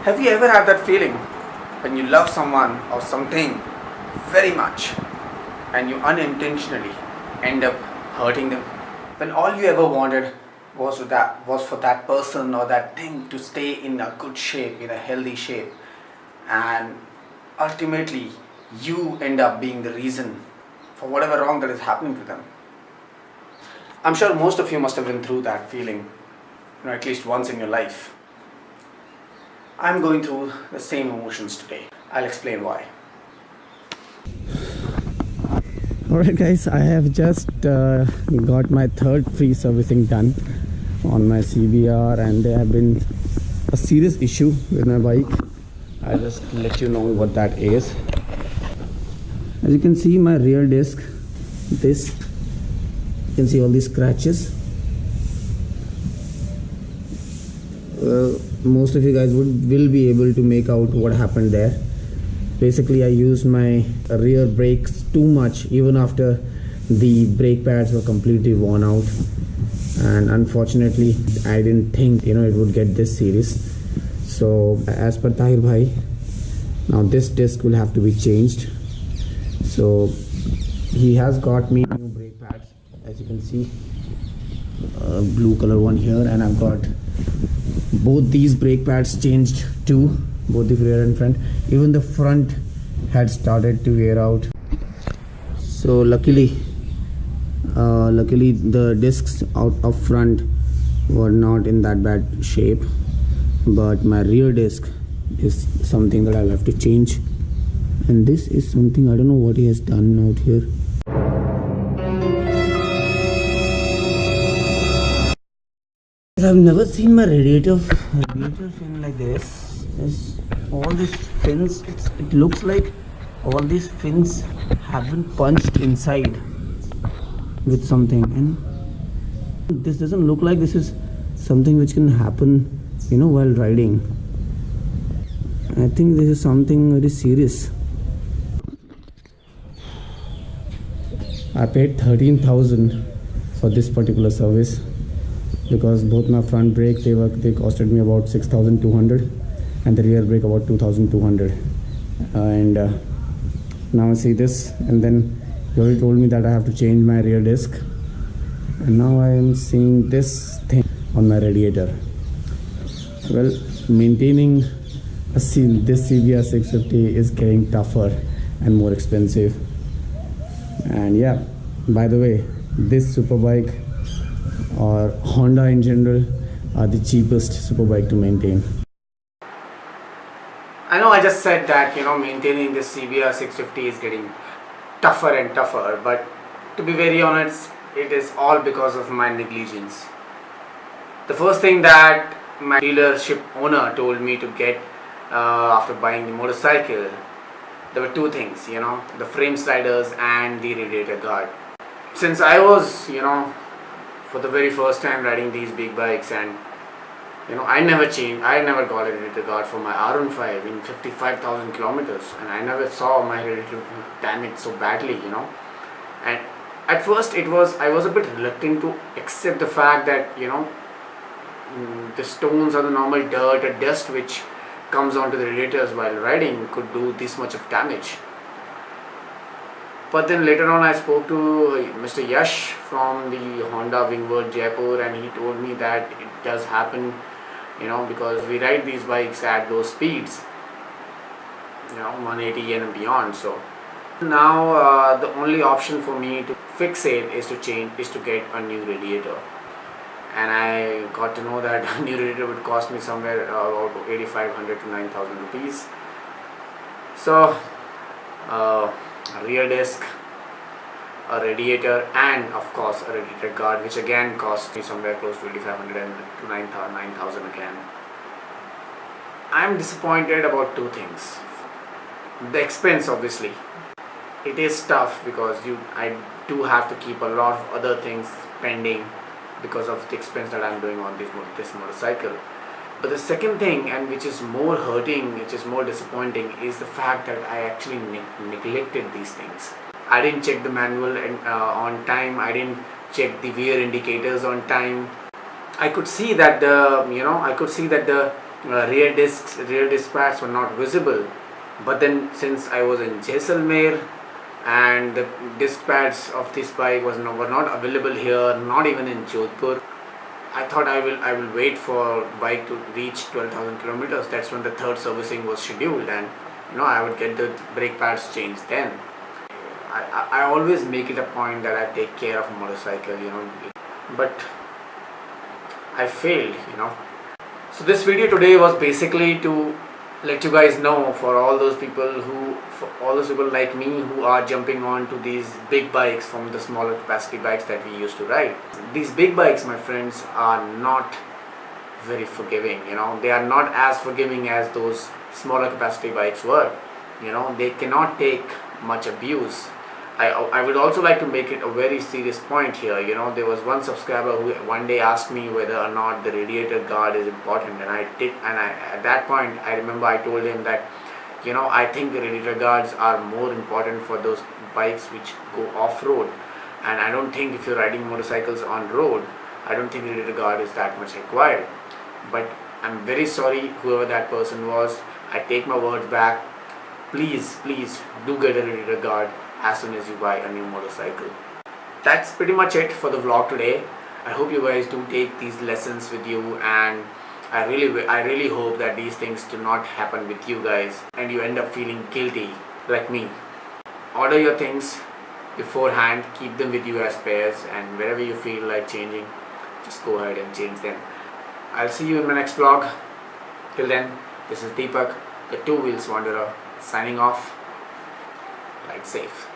Have you ever had that feeling when you love someone or something very much and you unintentionally end up hurting them? When all you ever wanted was for that person or that thing to stay in a good shape, in a healthy shape, and ultimately you end up being the reason for whatever wrong that is happening to them. I'm sure most of you must have been through that feeling, at least once in your life. I'm going through the same emotions today. I'll explain why. Alright guys, I have just got my third free servicing done on my CBR, and there have been a serious issue with my bike. I'll just let you know what that is. As you can see, my rear disc, you can see all these scratches. Most of you guys will be able to make out what happened there. Basically, I used my rear brakes too much even after the brake pads were completely worn out, and unfortunately I didn't think it would get this serious. So as per Tahir Bhai, now this disc will have to be changed. So he has got me new brake pads, as you can see, blue color one here, and I've got both these brake pads changed too, both the rear and front. Even the front had started to wear out. So luckily the discs out of front were not in that bad shape, but my rear disc is something that I'll have to change, and this is something I don't know what he has done out here. I've never seen my radiator fin like this. There's all these fins. It looks like all these fins have been punched inside with something, and this doesn't look like this is something which can happen, while riding. I think this is something very serious. I paid 13,000 for this particular service, because both my front brake they costed me about 6,200 and the rear brake about 2,200, and now I see this, and then he already told me that I have to change my rear disc, and now I am seeing this thing on my radiator. Well, maintaining this CBR 650 is getting tougher and more expensive. And yeah, by the way, this Superbike or Honda in general are the cheapest Superbike to maintain. I know I just said that maintaining this CBR 650 is getting tougher and tougher, but to be very honest, it is all because of my negligence. The first thing that my dealership owner told me to get after buying the motorcycle, there were two things, the frame sliders and the radiator guard. Since I was for the very first time riding these big bikes, and I never got a radiator guard for my R15 in 55,000 kilometers, and I never saw my radiator damaged so badly, and at first I was a bit reluctant to accept the fact that the stones or the normal dirt or dust which comes onto the radiators while riding could do this much of damage. But then later on I spoke to Mr. Yash from the Honda Wingward Jaipur, and he told me that it does happen, because we ride these bikes at those speeds, 180 and beyond. So now the only option for me to fix it is to get a new radiator. And I got to know that a new radiator would cost me somewhere about 8,500 to 9,000 rupees. So a rear disc, a radiator, and of course a radiator guard, which again cost me somewhere close to 8,500 to 9,000 again. I'm disappointed about two things. The expense, obviously. It is tough because I do have to keep a lot of other things pending because of the expense that I'm doing on this motorcycle. But the second thing, and which is more hurting, which is more disappointing, is the fact that I actually neglected these things. I didn't check the manual on time. I didn't check the wear indicators on time. I could see that the rear disc pads were not visible. But then since I was in Jaisalmer and the disc pads of this bike were not available here, not even in Jodhpur, I thought I will wait for bike to reach 12,000 kilometers. That's when the third servicing was scheduled, and I would get the brake pads changed then. I always make it a point that I take care of a motorcycle, but I failed. So this video today was basically to let you guys know, for all those people like me who are jumping on to these big bikes from the smaller capacity bikes that we used to ride. These big bikes, my friends, are not very forgiving. They are not as forgiving as those smaller capacity bikes were. They cannot take much abuse. I would also like to make it a very serious point here. There was one subscriber who one day asked me whether or not the radiator guard is important, and at that point I remember I told him that I think the radiator guards are more important for those bikes which go off-road, and I don't think if you're riding motorcycles on road, I don't think the radiator guard is that much required. But I'm very sorry, whoever that person was. I take my words back. Please do get a radiator guard as soon as you buy a new motorcycle. That's pretty much it for the vlog today. I hope you guys do take these lessons with you, and I really hope that these things do not happen with you guys and you end up feeling guilty like me. Order your things beforehand, keep them with you as spares, and wherever you feel like changing, just go ahead and change them. I'll see you in my next vlog. Till then, this is Deepak, the Two Wheels Wanderer, signing off. Ride safe.